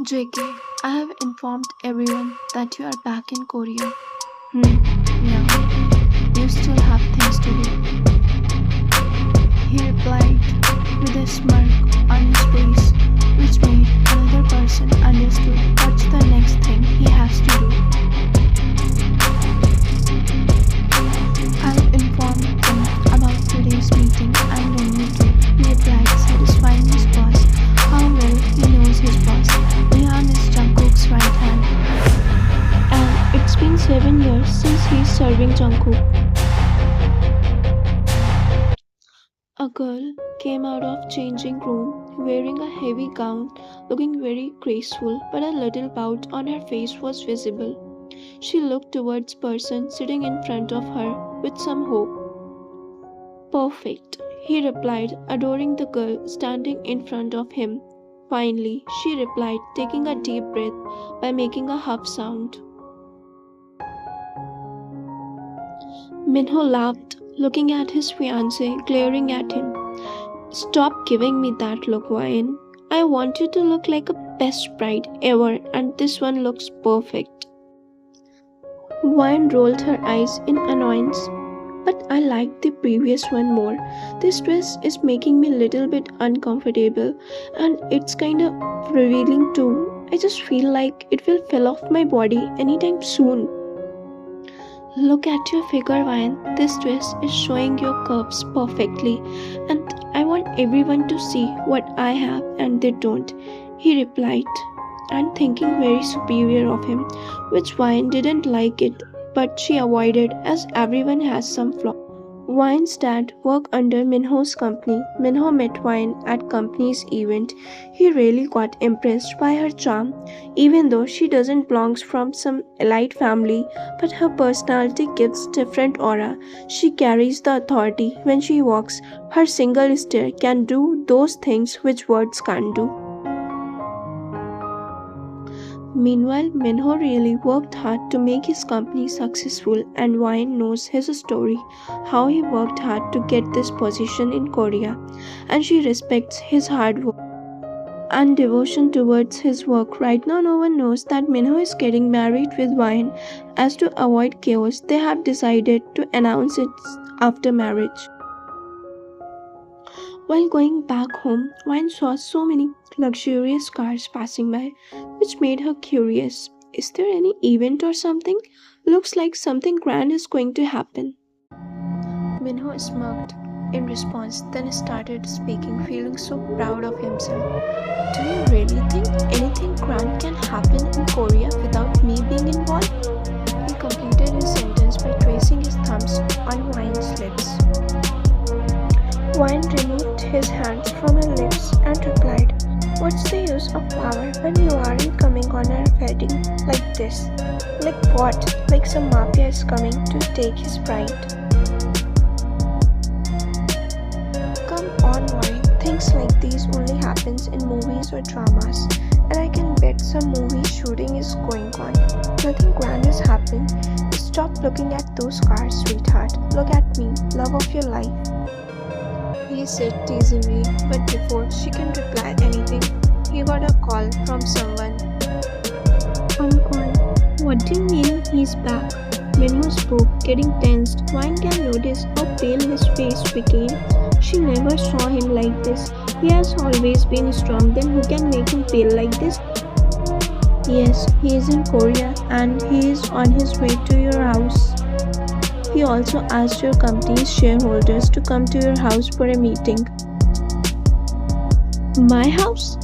JK, I have informed everyone that you are back in Korea. Yeah, you still have things to do. He replied with a smirk on his face, which made another person understood what's the next thing he has to do. I'll inform them about today's meeting and when you do. He replied, satisfying his boss. How well he knows his boss. Liam is Jungkook's right hand. And it's been 7 years since he's serving Jungkook. A girl came out of changing room wearing a heavy gown, looking very graceful, but a little pout on her face was visible. She looked towards person sitting in front of her with some hope. Perfect, he replied, adoring the girl standing in front of him. Finally, she replied, taking a deep breath by making a huff sound. Minho laughed, looking at his fiancée, glaring at him. Stop giving me that look, Wine. I want you to look like a best bride ever, and this one looks perfect. Wine rolled her eyes in annoyance. But I like the previous one more. This dress is making me a little bit uncomfortable and it's kinda revealing too. I just feel like it will fall off my body anytime soon. Look at your figure, Wine. This dress is showing your curves perfectly and I want everyone to see what I have and they don't, he replied, and thinking very superior of him, which Wine didn't like it. But she avoided as everyone has some flaw. Wine's dad worked under Minho's company. Minho met Wine at company's event. He really got impressed by her charm, even though she doesn't belong from some elite family, but her personality gives different aura. She carries the authority when she walks. Her single stare can do those things which words can't do. Meanwhile, Minho really worked hard to make his company successful and Wine knows his story, how he worked hard to get this position in Korea, and she respects his hard work and devotion towards his work. Right now, no one knows that Minho is getting married with Wine. As to avoid chaos, they have decided to announce it after marriage. While going back home, Wine saw so many luxurious cars passing by, which made her curious. Is there any event or something? Looks like something grand is going to happen. Minho smirked in response, then started speaking, feeling so proud of himself. Do you really think anything grand can happen in Korea without me being involved? He completed his sentence by tracing his thumbs on Wine's lips. Wine removed his hands from her lips and replied, what's the use of power when you aren't coming on our wedding like this? Like what? Like some mafia is coming to take his bride. Come on, Wine. Things like these only happens in movies or dramas. And I can bet some movie shooting is going on. Nothing grand is happening. Stop looking at those cars, sweetheart. Look at me, love of your life. He said teasingly, but before she can reply anything, he got a call from someone. Call. What do you mean he's back? Minho spoke, getting tensed. Wine can notice how pale his face became. She never saw him like this. He has always been strong, then who can make him pale like this? Yes, he is in Korea and he is on his way to your house. He also asked your company's shareholders to come to your house for a meeting. My house?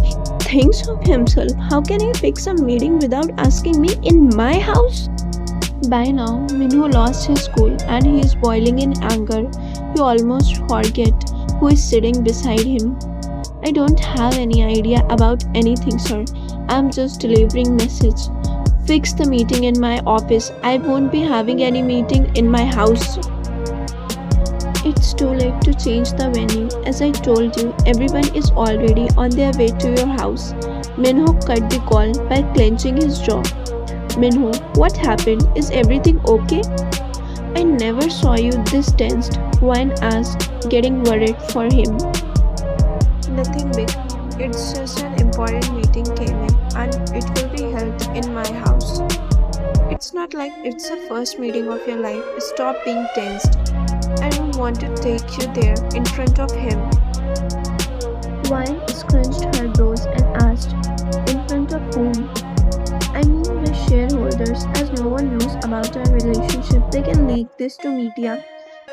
He thinks of himself. How can he fix a meeting without asking me in my house? By now, Minho lost his cool and he is boiling in anger. He almost forget who is sitting beside him. I don't have any idea about anything, sir. I'm just delivering message. Fix the meeting in my office. I won't be having any meeting in my house. It's too late to change the venue. As I told you, everyone is already on their way to your house. Minho cut the call by clenching his jaw. Minho, what happened? Is everything okay? I never saw you this tensed, Wine asked, getting worried for him. Nothing big. It's just an important meeting came in and it will be held in my house. It's not like it's the first meeting of your life. Stop being tensed. I don't want to take you there in front of him. Wine scrunched her brows and asked, in front of whom? I mean, the shareholders, as no one knows about our relationship, they can leak this to media.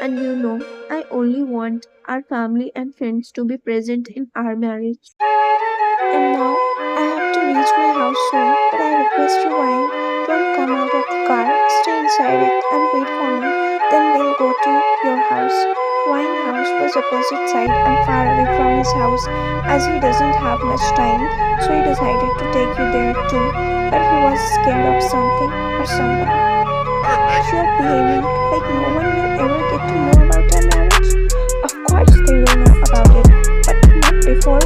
And you know, I only want our family and friends to be present in our marriage. And now I have to reach my house soon, but I request you, Wine, don't come out of the car, stay inside it and wait for me. Then we'll go to your house. Wine house was opposite side and far away from his house, as he doesn't have much time, so he decided to take you there too. But he was scared of something or someone. You're behaving like no one will ever get to know about our marriage. Of course they will know about it, but not before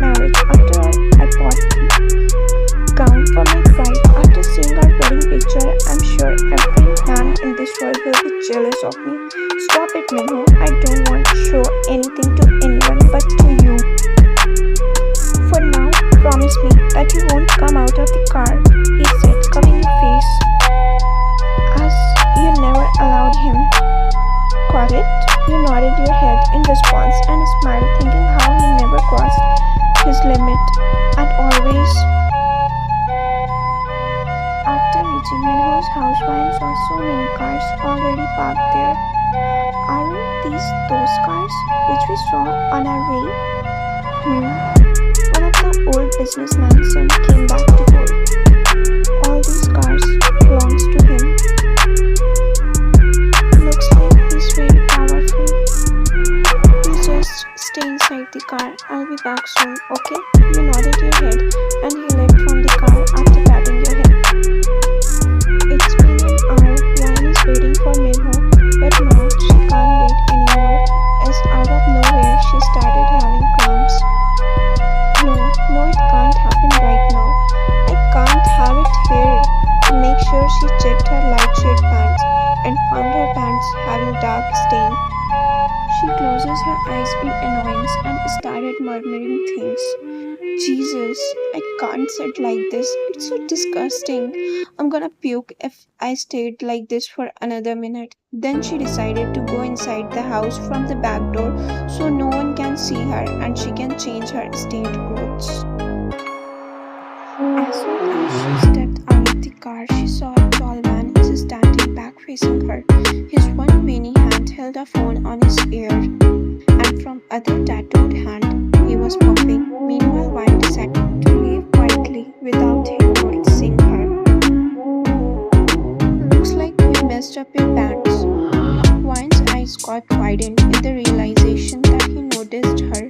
marriage. After all, I bought the gown for my bride. After seeing our wedding picture, I'm sure every man in this world will be jealous of me. Stop it, Minho. I don't want to show anything to anyone but to you. For now, promise me that you won't come out of the car, he said, covering your face, as you never allowed him. Got it? You nodded your head in response and smiled, thinking how he never crossed his limit and always. After reaching Minho's house, Ryan saw so many cars already parked there. Aren't these those cars which we saw on our way? One of the old businessman's son came back to gold. All these cars belongs to him. Looks like he's very powerful. You just stay inside the car. I'll be back soon, okay? You nodded your head and he left from the car after patting your head. It's been an hour. Ryan is waiting for Minho, but now she can't wait anymore, as out of nowhere she started having cramps. No, it can't happen right now. I can't have it here. To make sure she checked her light shade pants and found her pants having dark stain. She closes her eyes in annoyance and started murmuring things. Jesus, I can't sit like this. It's so disgusting. I'm gonna puke if I stayed like this for another minute. Then she decided to go inside the house from the back door so no one can see her and she can change her stained clothes. As soon as she stepped out of the car, she saw a tall man is standing back facing her. His one veiny hand held a phone on his ear, and from other tattooed hand he was puffing. Meanwhile, Wine decided to leave quietly without him noticing her. Looks like you messed up your pants. Wine's eyes got widened in the realization that he noticed her,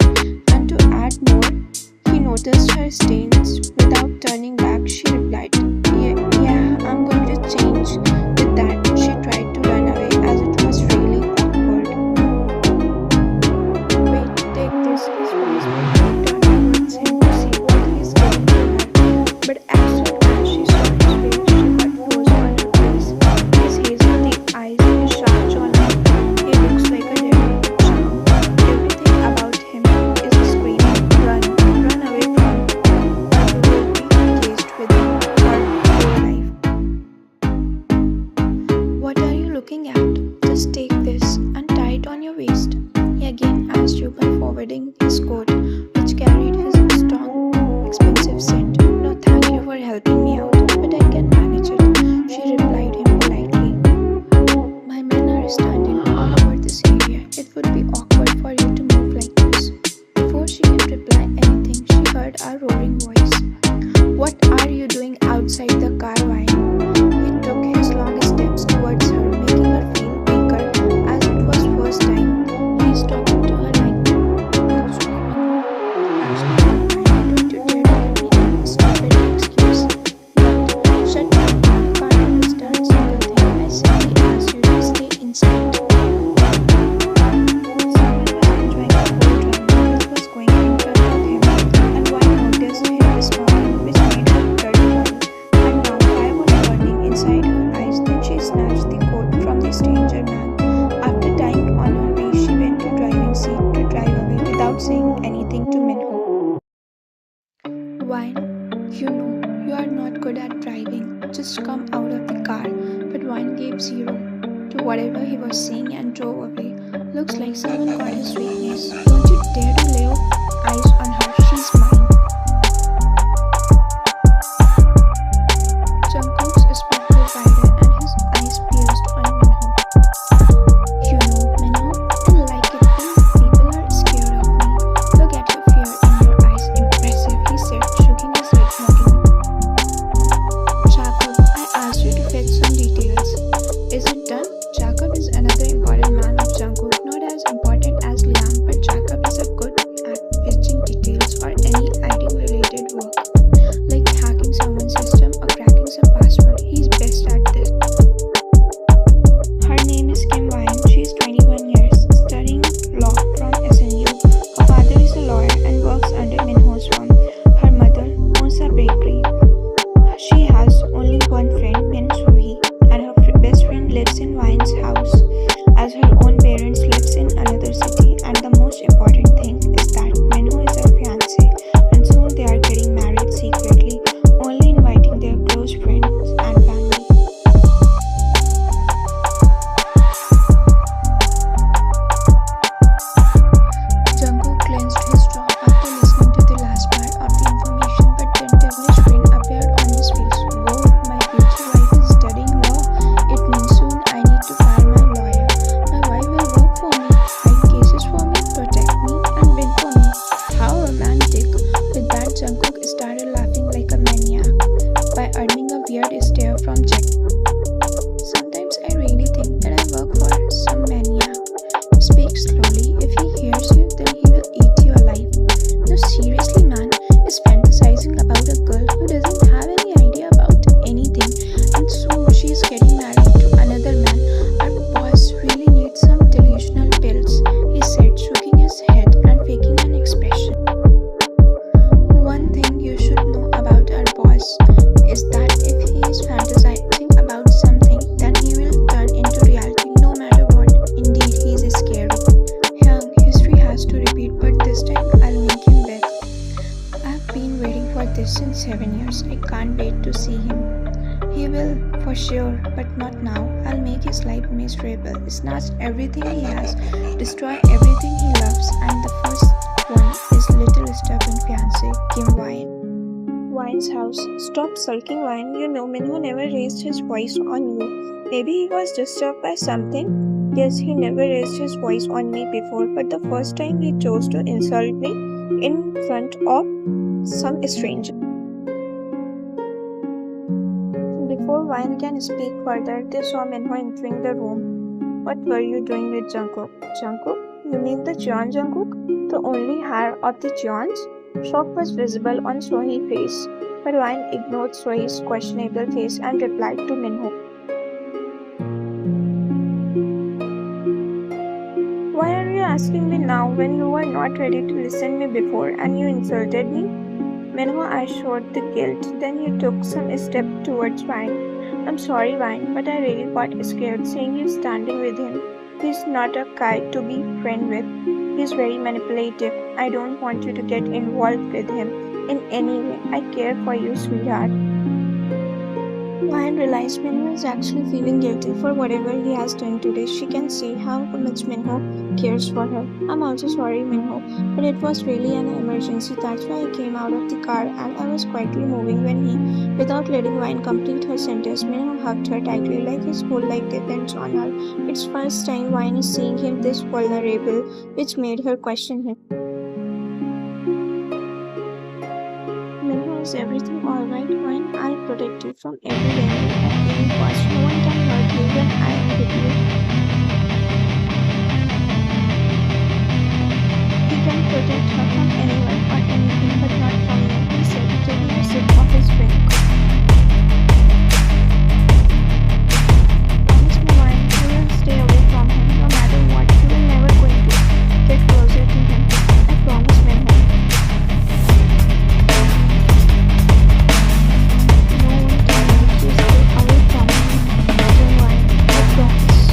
and to add more, he noticed her stains. Without turning back, she replied, Yeah, I'm going to change. With that, she tried to run away as it was really awkward. Wait, take this. His voice turned towards him to see what he's getting to her. But as soon as she saw his face, she got froze on her face. His hazel thick eyes, his sharp jawline, he looks like a devil. Everything about him is screaming, run away from him, or you will be engaged with him for whole life. What are you looking at? Just take this and tie it on your waist. He again asked you by forwarding his coat, which carried his strong, expensive scent. No, thank you for helping me out, but I can manage it. She replied him politely. My men are standing all over this area. It would be awkward for you to move like this. Before she could reply anything, she heard a roaring voice. What are you doing outside the car, Wine? He took his long steps towards her, making her feel weaker, as it was first time he's talking to her like that. Actually, Minho, don't you dare to give me any stupid excuse. But shut up, you can't understand a single thing. I simply asked you to stay inside. Someone was enjoying the whole drama which was going in front of him, and Wine noticed him smiling, which made her blood boil. And now fire was burning inside her eyes. Then she snatched the coat from the stranger man. After tying on her waist, she went to driving seat to drive away without saying anything to Minho. was saying and drove away. Looks like someone got his weakness. Don't you dare to lay eyes on her, she's mine. Jungkook's spectacles widened and his eyes pierced on Minho. You know, Minho, I like it when people are scared of me. Look at your fear in your eyes. Impressive, he said, shaking his head mockingly. Jacob, I asked you to fetch some details. Is it done? Jacob is another important man of Jungkook, not as important as Liam, but Jacob is a good at fetching details or any ID related work, like hacking someone's system or cracking some password. He's best at this. Her name is Kim Wyan. She's 21 years, studying law from SNU. Her father is a lawyer and works under Minho's firm. Her mother owns a bakery. She has only one friend, Min Suhi, and her best friend lives in Wyan's house, as her own parents lives in another city. And the most important thing is that Minho is her fiance, and soon they are getting married secretly, only inviting their close friends and family. Jungkook clenched his jaw after listening to the last part of the information, but then devilish grin appeared on his face. Whoa, my future wife is studying law. It means soon I need to fire my lawyer. My wife will work for me, fight cases for me, protect me, and win for me. How romantic. With that, Jungkook started laughing like a maniac by earning a weird stare from Jack. Sometimes I really think that I work for some maniac. Speak slowly. If he hears you, then he will eat you alive. No, seriously, man, is fantasizing about a girl who doesn't have any idea about anything, and soon she is getting married to another man. Our boss really needs some delusional pills, he said, shaking his head and faking an expression. One thing you should know about our boss is that if he is fantasizing about something, then he will turn into reality no matter what. Indeed, he is scary. Young, history has to repeat, but this time I'll make him beg. I've been waiting for this since 7 years. I can't wait to see him. He will, for sure, but not now. I'll make his life miserable, snatch everything he has, destroy everything he loves, and the first one is little stubborn fiancé, Kim Wyan. Wyan's house. Stop sulking, Wyan. You know Minho never raised his voice on you. Maybe he was disturbed by something. Yes, he never raised his voice on me before, but the first time he chose to insult me in front of some stranger. Before Wyan can speak further, they saw Minho entering the room. What were you doing with Jungkook? Jungkook? You mean the Jeon Jungkook? The only heir of the Jeons? Shock was visible on Sohi's face, but Wyan ignored Sohi's questionable face and replied to Minho. Why are you asking me now when you were not ready to listen me before and you insulted me? Minho eyes showed the guilt, then he took some step towards Wyan. I'm sorry, Wyan, but I really got scared seeing you standing with him. He's not a guy to be friend with. He's very manipulative. I don't want you to get involved with him in any way. I care for you, sweetheart. Wyan realized Minho is actually feeling guilty for whatever he has done today. She can see how much Minho cares for her. I'm also sorry, Minho, but it was really an emergency. That's why I came out of the car and I was quietly moving when he, without letting Wyan complete her sentence, Minho hugged her tightly like his whole life depends on her. It's first time Wyan is seeing him this vulnerable, which made her question him. Minho, is everything alright, Wyan? I'll protect you from every danger at any cost. No one can hurt you when I am with you. He can protect her from anyone or anything, but not from me, he said, taking a sip of his drink. Promise me, Wyan, you will stay away from him no matter what. You will never going to get closer to him. I promise, Minho. No one can make you stay away from him. Wyan, I promise.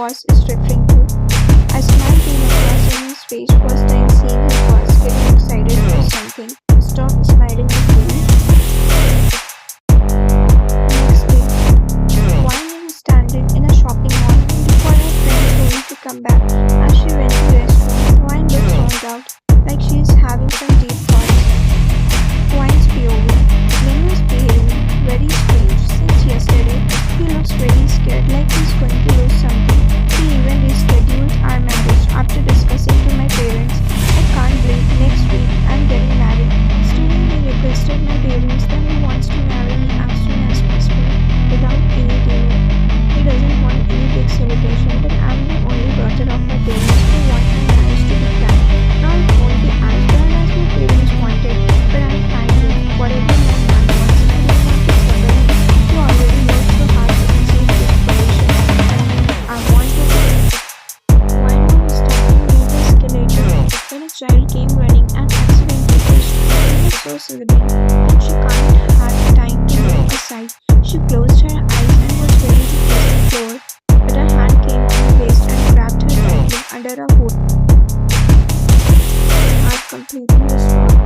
boss is referring to. A smile came across in his face, first time seeing his boss getting excited for something. Stop smiling at me. Next day, Wine was standing in a shopping mall waiting for her friend Chloe to come back. As she went to the restaurant, Wine looked zoned out, like she is having some deep thoughts. Wine's POV. Glenn was behaving very strange since yesterday. He looks very scared, like he's going to lose something. He even rescheduled our marriage after discussing to my parents. I can't believe next week I'm getting married. Steven, he requested my parents that he wants to marry me as soon as possible, without any delay. He doesn't want any big celebration, but I'm the only daughter of my parents who want my marriage to be planned. Now it won't be as grand as my parents wanted, but I'm fine with whatever my man wants. I don't want to trouble him. He already knows so hard to conceive this position. I want to be. Why not we standing near the escalator when a child came running and accidentally pushed her? It was so sudden, and she can't have time to move aside. She closed her eyes and was ready to kiss the floor, but a hand came on her waist and grabbed her tightly under a hood. My heart completely restored.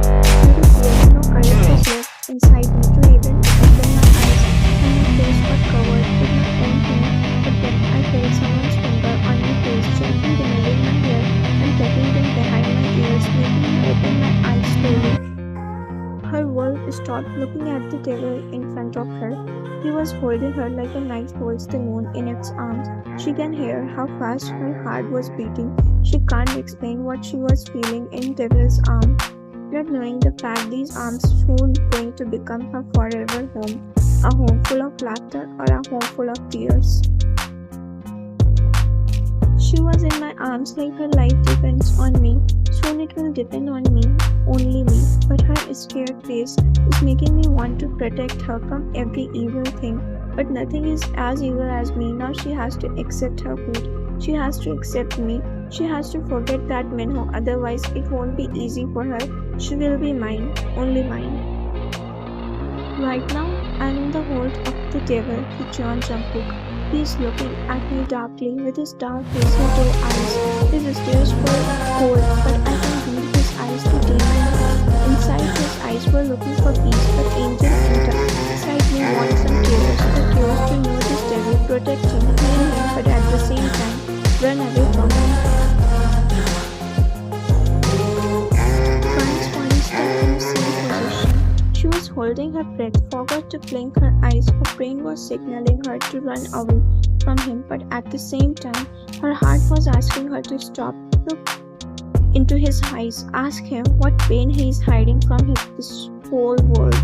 Due to fear, no courage was left inside me to even open my eyes, and my face got covered with my own hair. But then I felt someone's finger on my face, gently removing my hair and tucking them behind my ears, making me open my eyes slowly. Her world stopped looking at the devil in front of her. He was holding her like a knight holds the moon in its arms. She can hear how fast her heart was beating. She can't explain what she was feeling in devil's arms, not knowing the fact these arms soon going to become her forever home, a home full of laughter or a home full of tears. She was in my arms like her life depends on me. Soon it will depend on me, only me. But her scared face is making me want to protect her from every evil thing. But nothing is as evil as me. Now she has to accept her fate. She has to accept me. She has to forget that Minho, otherwise it won't be easy for her. She will be mine, only mine. Right now, I'm in the hold of the devil, the John Jungkook. He is looking at me darkly with his dark hazel blue eyes. His stares were cold, but I can read his eyes to demon. Inside his eyes were looking for peace, but angel entered. Inside me want some tears, the tears to know this devil, protect him, heal him, but at the same time, run away from him. Friends finally stuck in the same position. She was holding her breath, forgot to blink her eyes. Her brain was signaling her to run away from him, but at the same time, her heart was asking her to stop. Look into his eyes, ask him what pain he is hiding from this whole world.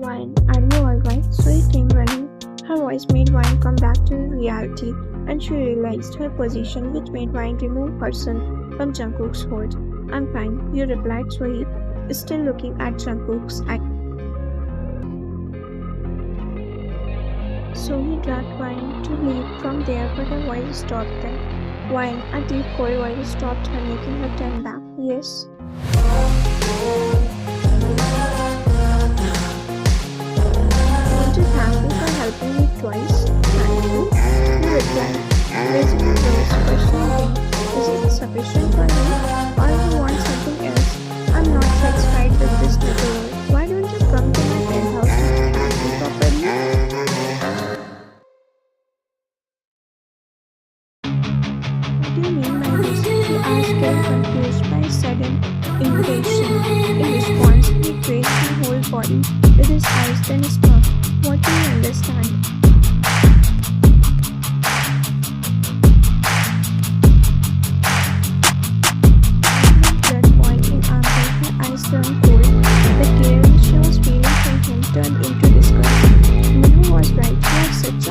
Wine, are you alright? So he came running. Her voice made Wine come back to reality, and she realized her position, which made Wine remove herself from Jungkook's hold. I'm fine, you replied Sohee, still looking at Jungkook's eyes. So he dragged Wine to leave from there, but a voice stopped them. Wine, a deep cold voice stopped her, making her turn back. Yes. Want to thank you for helping me twice? Thank you. He replied, raising her voice, questioning him. Is it sufficient for me? Or do you want something else? I'm not satisfied with this little world. Why don't you come to my penthouse and thank me properly? What do you mean by this? He asked her, confused by a sudden invitation. In response, he traced her whole body with his eyes, then his mouth. What do you understand? Blood boiled in Amber, her eyes turned cold. The care she was feeling from him turned into disgust. Minho was right, you are such a...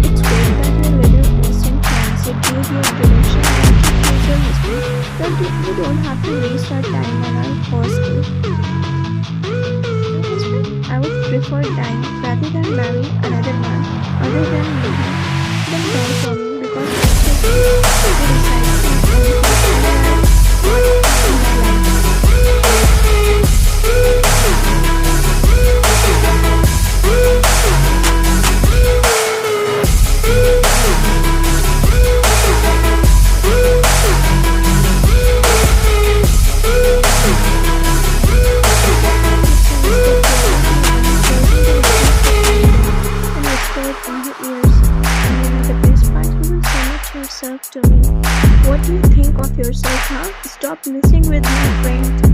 It's great that your little innocent fiancé gave your introduction and to choose your husband, but we don't have to waste our time on our first date. Your husband? I would prefer dying rather than marrying another man other than me. Then die for me because it's just he decides to in your ears. And maybe the best part, you will connect yourself to me. What do you think of yourself, huh? Stop messing with my friend.